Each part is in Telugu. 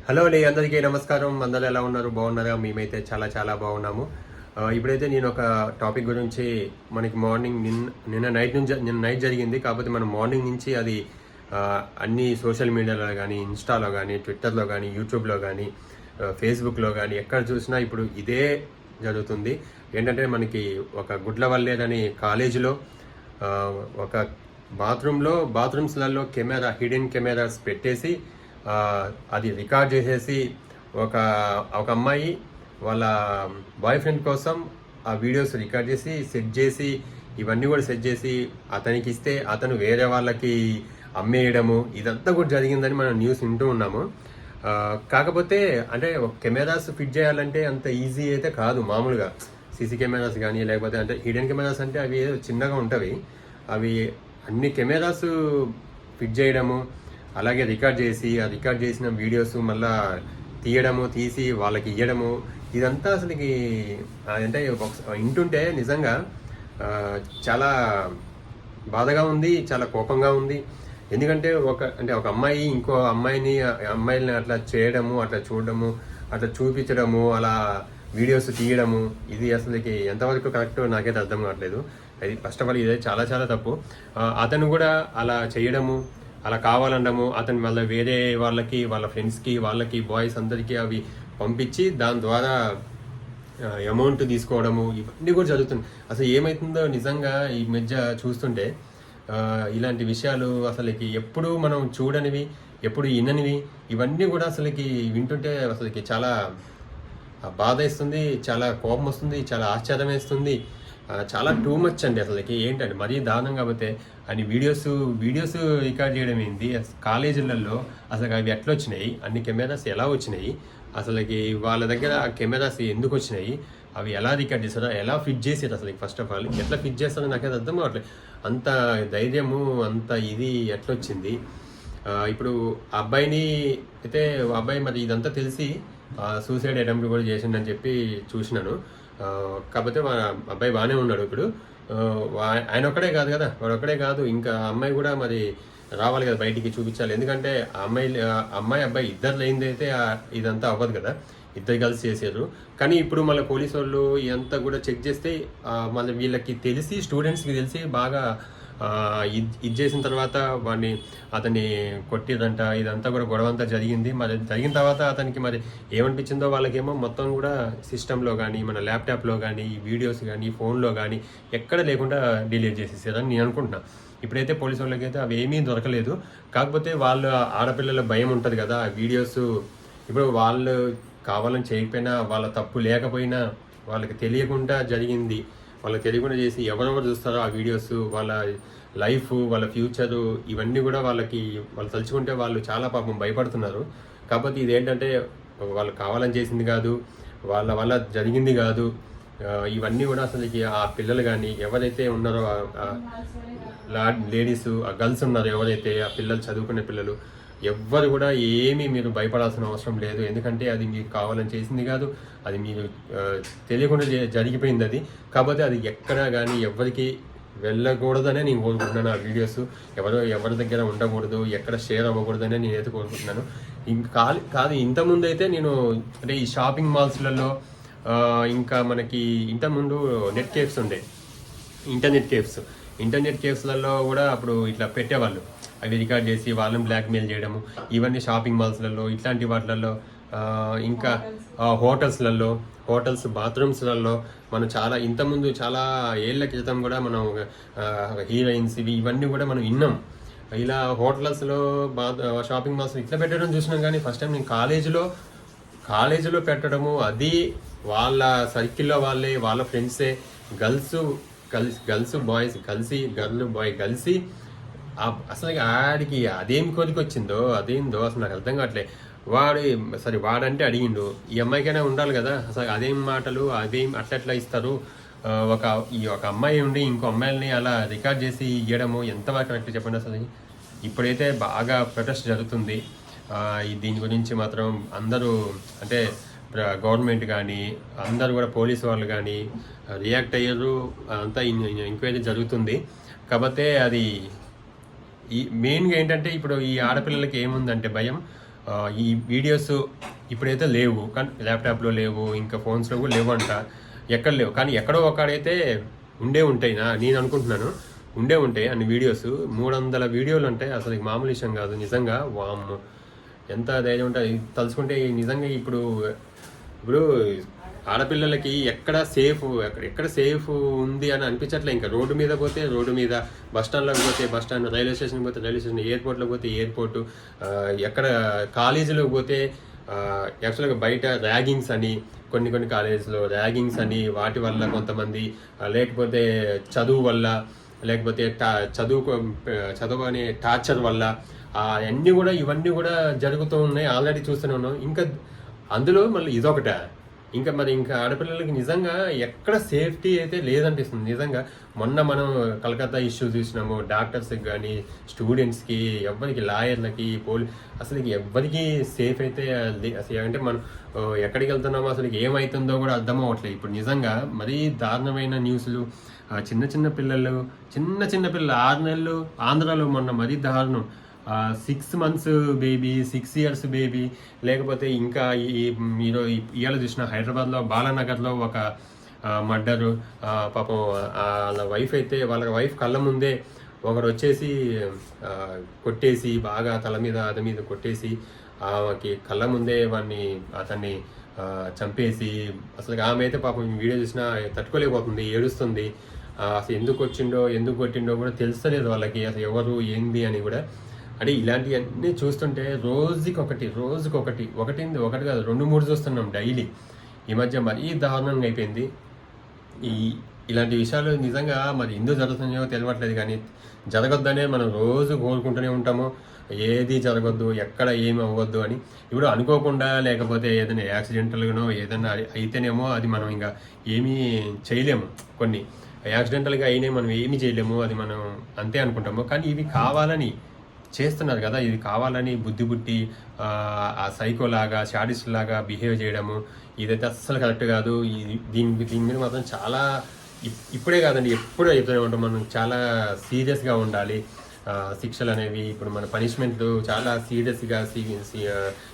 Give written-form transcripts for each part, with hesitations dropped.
హలో అండి, అందరికీ నమస్కారం. అందరూ ఎలా ఉన్నారు? బాగున్నారా? మేమైతే చాలా చాలా బాగున్నాము. ఇప్పుడైతే నేను ఒక టాపిక్ గురించి మనకి మార్నింగ్ నిన్న నైట్ జరిగింది. కాకపోతే మనం మార్నింగ్ నుంచి అది అన్ని సోషల్ మీడియాలో కానీ, ఇన్స్టాలో కానీ, ట్విట్టర్లో కానీ, యూట్యూబ్లో కానీ, ఫేస్బుక్లో కానీ ఎక్కడ చూసినా ఇప్పుడు ఇదే జరుగుతుంది. ఏంటంటే మనకి ఒక గుడ్లవల్లేదని కాలేజీలో ఒక బాత్రూమ్స్లలో హిడెన్ కెమెరాస్ పెట్టేసి అది రికార్డ్ చేసేసి ఒక ఒక అమ్మాయి వాళ్ళ బాయ్ ఫ్రెండ్ కోసం ఆ వీడియోస్ రికార్డ్ చేసి సెట్ చేసి ఇవన్నీ కూడా సెట్ చేసి అతనికి ఇస్తే అతను వేరే వాళ్ళకి అమ్మేయడము ఇదంతా కూడా జరిగిందని మనం న్యూస్ వింటూ ఉన్నాము. కాకపోతే అంటే కెమెరాస్ ఫిట్ చేయాలంటే అంత ఈజీ అయితే కాదు. మామూలుగా సీసీ కెమెరాస్ కానీ లేకపోతే అంటే హిడెన్ కెమెరాస్ అంటే అవి ఏదో చిన్నగా ఉంటవి. అవి అన్ని కెమెరాస్ ఫిట్ చేయడము, అలాగే రికార్డ్ చేసి ఆ రికార్డ్ చేసిన వీడియోస్ మళ్ళా తీసి వాళ్ళకి ఇవ్వడము ఇదంతా అసలుకి అంటే వింటుంటే నిజంగా చాలా బాధగా ఉంది, చాలా కోపంగా ఉంది. ఎందుకంటే ఒక అమ్మాయి ఇంకో అమ్మాయిని అట్లా చేయడము, అట్లా చూడడము, అట్లా చూపించడము, అలా వీడియోస్ తీయడము ఇది అసలుకి ఎంతవరకు కరెక్ట్ నాకైతే అర్థం కావట్లేదు. అది ఫస్ట్ ఆఫ్ ఆల్ ఇదే చాలా చాలా తప్పు. అతను కూడా అలా చేయడము, అలా కావాలనడము, అతను వాళ్ళ వేరే వాళ్ళకి, వాళ్ళ ఫ్రెండ్స్కి, వాళ్ళకి బాయ్స్ అందరికీ అవి పంపించి దాని ద్వారా అమౌంట్ తీసుకోవడము ఇవన్నీ కూడా జరుగుతుంది. అసలు ఏమవుతుందో నిజంగా ఈ మధ్య చూస్తుంటే ఇలాంటి విషయాలు అసలుకి ఎప్పుడు మనం చూడనివి, ఎప్పుడు విననివి ఇవన్నీ కూడా అసలుకి వింటుంటే అసలుకి చాలా బాధ వేస్తుంది, చాలా కోపం వస్తుంది, చాలా ఆశ్చర్యం వేస్తుంది. చాలా టూ మచ్ అండి. అసలుకి ఏంటంటే మరీ దారుణం. కాకపోతే అని వీడియోస్ రికార్డ్ చేయడం ఏంటి కాలేజీలలో? అసలు అవి ఎట్లా వచ్చినాయి? అన్ని కెమెరాస్ ఎలా వచ్చినాయి? అసలుకి వాళ్ళ దగ్గర ఆ కెమెరాస్ ఎందుకు వచ్చినాయి? అవి ఎలా రికార్డ్ చేస్తారో, ఎలా ఫిట్ చేసారు? అసలు ఫస్ట్ ఆఫ్ ఆల్ ఎట్లా ఫిట్ చేస్తారో నాకైతే అర్థం కావట్లేదు. అంత ధైర్యము, అంత ఇది ఎట్లొచ్చింది? ఇప్పుడు అబ్బాయి మరి ఇదంతా తెలిసి సూసైడ్ అటెంప్ట్ కూడా చేసిండని చెప్పి చూసినాను. కాకపోతే మా అబ్బాయి బాగానే ఉన్నాడు ఇప్పుడు. ఆయన ఒక్కడే కాదు కదా, వాడు ఒక్కడే కాదు, ఇంకా అమ్మాయి కూడా మరి రావాలి కదా, బయటికి చూపించాలి. ఎందుకంటే అబ్బాయి ఇద్దరు లేనిదైతే ఇదంతా అవ్వదు కదా, ఇద్దరు కలిసి చేసారు. కానీ ఇప్పుడు మళ్ళీ పోలీసు వాళ్ళు ఇదంతా కూడా చెక్ చేస్తే మళ్ళీ వీళ్ళకి తెలిసి, స్టూడెంట్స్కి తెలిసి బాగా ఇది చేసిన తర్వాత అతన్ని కొట్టిదంట. ఇదంతా కూడా గొడవ అంతా జరిగింది. మరి జరిగిన తర్వాత అతనికి మరి ఏమనిపించిందో వాళ్ళకేమో మొత్తం కూడా సిస్టంలో కానీ, మన ల్యాప్టాప్లో కానీ, ఈ వీడియోస్ కానీ, ఫోన్లో కానీ ఎక్కడ లేకుండా డిలీట్ చేసేసారని నేను అనుకుంటున్నా. ఇప్పుడైతే పోలీసు వాళ్ళకైతే అవి ఏమీ దొరకలేదు. కాకపోతే వాళ్ళు ఆడపిల్లల భయం ఉంటుంది కదా, ఆ వీడియోస్ ఇప్పుడు వాళ్ళు కావాలని చేయకపోయినా, వాళ్ళ తప్పు లేకపోయినా, వాళ్ళకి తెలియకుండా జరిగింది, వాళ్ళకి తెలియకుండా చేసి ఎవరెవరు చూస్తారో ఆ వీడియోస్, వాళ్ళ లైఫ్, వాళ్ళ ఫ్యూచరు ఇవన్నీ కూడా వాళ్ళు తలుచుకుంటే వాళ్ళు చాలా పాపం భయపడుతున్నారు. కాకపోతే ఇదేంటంటే వాళ్ళు కావాలని చేసింది కాదు, వాళ్ళ వల్ల జరిగింది కాదు. ఇవన్నీ కూడా అసలుకి ఆ పిల్లలు కానీ ఎవరైతే ఉన్నారో లేడీస్, ఆ గర్ల్స్ ఉన్నారో ఎవరైతే, ఆ పిల్లలు చదువుకునే పిల్లలు ఎవ్వరు కూడా మీరు భయపడాల్సిన అవసరం లేదు. ఎందుకంటే అది మీకు కావాలని చేసింది కాదు, అది మీరు తెలియకుండా జరిగిపోయింది అది. కాకపోతే అది ఎక్కడ కానీ ఎవరికి వెళ్ళకూడదనే నేను కోరుకుంటున్నాను. ఆ వీడియోస్ ఎవరి దగ్గర ఉండకూడదు, ఎక్కడ షేర్ అవ్వకూడదనే నేనైతే కోరుకుంటున్నాను. ఇంకా కాదు ఇంతకుముందు అయితే నేను అంటే ఈ షాపింగ్ మాల్స్లలో ఇంకా మనకి ఇంతకుముందు నెట్ కేఫ్స్ ఉండే, ఇంటర్నెట్ కేఫ్స్లలో కూడా అప్పుడు ఇట్లా పెట్టేవాళ్ళు, అవి రికార్డ్ చేసి వాళ్ళని బ్లాక్మెయిల్ చేయడము ఇవన్నీ షాపింగ్ మాల్స్లలో, ఇట్లాంటి వాటిలలో, ఇంకా హోటల్స్ బాత్రూమ్స్లలో మనం ఇంతకుముందు చాలా ఏళ్ల క్రితం కూడా మనం హీరోయిన్స్ ఇవన్నీ కూడా మనం విన్నాం. ఇలా హోటల్స్లో, షాపింగ్ మాల్స్ ఇట్లా పెట్టడం చూసినాం. కానీ ఫస్ట్ టైం నేను కాలేజీలో పెట్టడము, అది వాళ్ళ సర్కిల్లో వాళ్ళ ఫ్రెండ్సే, గర్ల్స్ బాయ్స్ కలిసి, బాయ్ కలిసి అసలు ఆడికి అదేం కోరిక వచ్చిందో అదేందో అసలు నాకు అర్థం కావట్లేదు. వాడంటే అడిగిండు, ఈ అమ్మాయికైనా ఉండాలి కదా, అసలు అదేం మాటలు, అదేం అట్లా ఇస్తారు? ఒక అమ్మాయి ఉండి ఇంకో అమ్మాయిని అలా రికార్డ్ చేసి ఇవ్వడము ఎంతవరకు కరెక్ట్ చెప్పండి. అసలు ఇప్పుడైతే బాగా ప్రొటెస్ట్ జరుగుతుంది. దీని గురించి మాత్రం అందరూ అంటే గవర్నమెంట్ కానీ అందరూ కూడా పోలీసు వాళ్ళు కానీ రియాక్ట్ అయ్యారు. అంతా ఎంక్వైరీ జరుగుతుంది. కాకపోతే అది ఈ మెయిన్గా ఏంటంటే ఇప్పుడు ఈ ఆడపిల్లలకి ఏముందంటే భయం, ఈ వీడియోస్ ఇప్పుడైతే లేవు, కానీ ల్యాప్టాప్లో లేవు, ఇంకా ఫోన్స్లో కూడా లేవు అంట, ఎక్కడ లేవు. కానీ ఎక్కడో ఒకడైతే ఉండే ఉంటాయి నేను అనుకుంటున్నాను, ఉండే ఉంటాయి అన్ని వీడియోస్. 300 వీడియోలు ఉంటాయి, అసలు మామూలు విషయం కాదు నిజంగా. వామ్మో ఎంత ధైర్యం ఉంటుంది తలుచుకుంటే నిజంగా. ఇప్పుడు ఆడపిల్లలకి ఎక్కడ సేఫ్ ఉంది అని అనిపించట్లే. ఇంకా రోడ్డు మీద పోతే రోడ్డు మీద, బస్ స్టాండ్లోకి పోతే బస్ స్టాండ్, రైల్వే స్టేషన్కి పోతే రైల్వే స్టేషన్, ఎయిర్పోర్ట్లోకి పోతే ఎయిర్పోర్టు, ఎక్కడ కాలేజీలోకి పోతే యాక్చువల్గా బయట ర్యాగింగ్స్ అని, కొన్ని కాలేజీలో ర్యాగింగ్స్ అని, వాటి వల్ల కొంతమంది, లేకపోతే చదువు వల్ల, లేకపోతే చదువు అనే టార్చర్ వల్ల ఇవన్నీ కూడా జరుగుతూ ఉన్నాయి, ఆల్రెడీ చూస్తూనే ఉన్నాం. ఇంకా అందులో మళ్ళీ ఇదొకట. ఇంకా ఆడపిల్లలకి నిజంగా ఎక్కడ సేఫ్టీ అయితే లేదనిపిస్తుంది నిజంగా. మొన్న మనం కలకత్తా ఇష్యూ చూసినాము, డాక్టర్స్కి కానీ, స్టూడెంట్స్కి, ఎవరికి, లాయర్లకి, అసలు ఎవ్వరికి సేఫ్ అయితే అసలు అంటే మనం ఎక్కడికి వెళ్తున్నామో అసలు ఏమవుతుందో కూడా అర్థం అవ్వట్లేదు ఇప్పుడు నిజంగా. మరీ దారుణమైన న్యూస్లు. చిన్న పిల్లలు 6 నెలలు ఆంధ్రాలో మొన్న మరీ దారుణం. 6 months బేబీ, 6 years బేబీ, లేకపోతే ఇంకా మీరు ఇవాళ చూసిన హైదరాబాద్లో బాలానగర్లో ఒక మర్డరు. పాపం వాళ్ళ వైఫ్ కళ్ళ ముందే ఒకరు వచ్చేసి కొట్టేసి, బాగా తల మీద అద మీద కొట్టేసి, ఆమెకి కళ్ళ ముందే అతన్ని చంపేసి, అసలు ఆమె అయితే పాపం వీడియో చూసినా తట్టుకోలేకపోతుంది, ఏడుస్తుంది. అసలు ఎందుకు వచ్చిండో, ఎందుకు కొట్టిండో కూడా తెలుస్తలేదు వాళ్ళకి, అసలు ఎవరు ఏంది అని కూడా. అంటే ఇలాంటివన్నీ చూస్తుంటే రోజుకొకటి ఒకటి కాదు 2-3 చూస్తున్నాం డైలీ. ఈ మధ్య మరీ దారుణంగా అయిపోయింది. ఇలాంటి విషయాలు నిజంగా మరి ఎందుకు జరుగుతున్నాయో తెలియట్లేదు, కానీ జరగొద్దనే మనం రోజు కోరుకుంటూనే ఉంటాము, ఏది జరగొద్దు, ఎక్కడ ఏమి అవ్వద్దు అని. ఇప్పుడు అనుకోకుండా, లేకపోతే ఏదైనా యాక్సిడెంటల్గానో ఏదైనా అయితేనేమో అది మనం ఇంకా ఏమీ చేయలేము. కొన్ని యాక్సిడెంటల్గా అయినా మనం ఏమీ చేయలేము, అది మనం అంతే అనుకుంటాము. కానీ ఇవి కావాలని చేస్తున్నారు కదా, ఇది కావాలని బుద్ధి ఆ సైకోలాగా, శాడిస్ట్ లాగా బిహేవ్ చేయడము, ఇదైతే అస్సలు కరెక్ట్ కాదు. దీని మీద మాత్రం చాలా, ఇప్పుడే కాదండి ఎప్పుడూ చెప్తూనే ఉంటాం, మనం చాలా సీరియస్గా ఉండాలి. శిక్షలు అనేవి, ఇప్పుడు మన పనిష్మెంట్లు చాలా సీరియస్గా.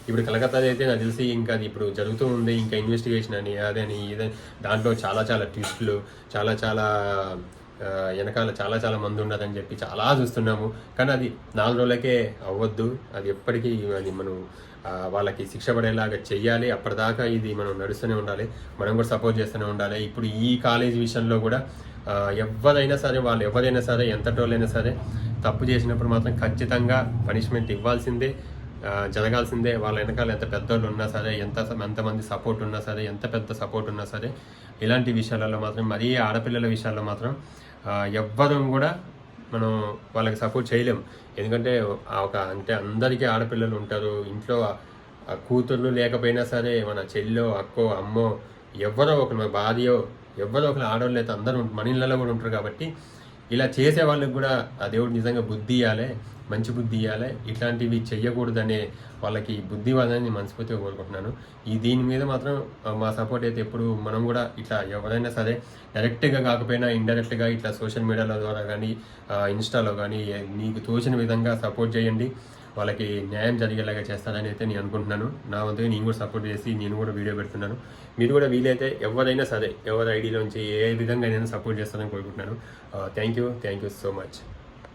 ఇప్పుడు కలకత్తాది అయితే నాకు తెలిసి ఇంకా అది ఇప్పుడు జరుగుతూ ఉంది, ఇంకా ఇన్వెస్టిగేషన్ అని, అదని ఇదని, దాంట్లో చాలా ట్విస్టులు, చాలా వెనకాల చాలా మంది ఉన్నదని చెప్పి చాలా చూస్తున్నాము. కానీ అది 4 రోజులకే అవ్వద్దు, అది ఎప్పటికీ అది మనం వాళ్ళకి శిక్ష పడేలాగా చెయ్యాలి. అప్పటిదాకా ఇది మనం నడుస్తూనే ఉండాలి, మనం కూడా సపోర్ట్ చేస్తూనే ఉండాలి. ఇప్పుడు ఈ కాలేజ్ విషయంలో కూడా ఎవరైనా సరే ఎంతటోళ్ళైనా సరే తప్పు చేసినప్పుడు మాత్రం ఖచ్చితంగా పనిష్మెంట్ ఇవ్వాల్సిందే, జరగాల్సిందే. వాళ్ళ వెనకాల ఎంత పెద్దోళ్ళు ఉన్నా సరే, ఎంతమంది సపోర్ట్ ఉన్నా సరే, ఎంత పెద్ద సపోర్ట్ ఉన్నా సరే, ఇలాంటి విషయాలలో మాత్రం, మరీ ఆడపిల్లల విషయాల్లో మాత్రం ఎవ్వరూ కూడా మనం వాళ్ళకి సపోర్ట్ చేయలేము. ఎందుకంటే అంటే అందరికీ ఆడపిల్లలు ఉంటారు ఇంట్లో. కూతుర్లు లేకపోయినా సరే, మన చెల్లో, అక్కో, అమ్మో, ఎవరో ఒకరు, మన భార్యో, ఎవరో ఒకరు ఆడవాళ్ళు అయితే అందరూ మన ఇళ్ళలో కూడా ఉంటారు. కాబట్టి ఇలా చేసే వాళ్ళకి కూడా ఆ దేవుడు నిజంగా బుద్ధి ఇవ్వాలి, మంచి బుద్ధి ఇవ్వాలి. ఇట్లాంటివి చెయ్యకూడదనే వాళ్ళకి బుద్ధి ఇవ్వాలని మనస్ఫూర్తిగా కోరుకుంటున్నాను. దీని మీద మాత్రం మా సపోర్ట్ అయితే ఎప్పుడు మనం కూడా ఇట్లా ఎవరైనా సరే డైరెక్ట్గా కాకపోయినా ఇండైరెక్ట్గా ఇట్లా సోషల్ మీడియాల ద్వారా కానీ, ఇన్స్టాలో కానీ మీకు తోచిన విధంగా సపోర్ట్ చేయండి. వాళ్ళకి న్యాయం జరిగేలాగా చేస్తారని అయితే నేను అనుకుంటున్నాను. నా వంతుగా నేను కూడా సపోర్ట్ చేసి నేను కూడా వీడియో పెడుతున్నాను. మీరు కూడా వీలైతే ఎవరైనా సరే, ఎవరి ఐడిలోంచి ఏ విధంగా అయినా సపోర్ట్ చేస్తారని కోరుకుంటున్నాను. Thank you so much.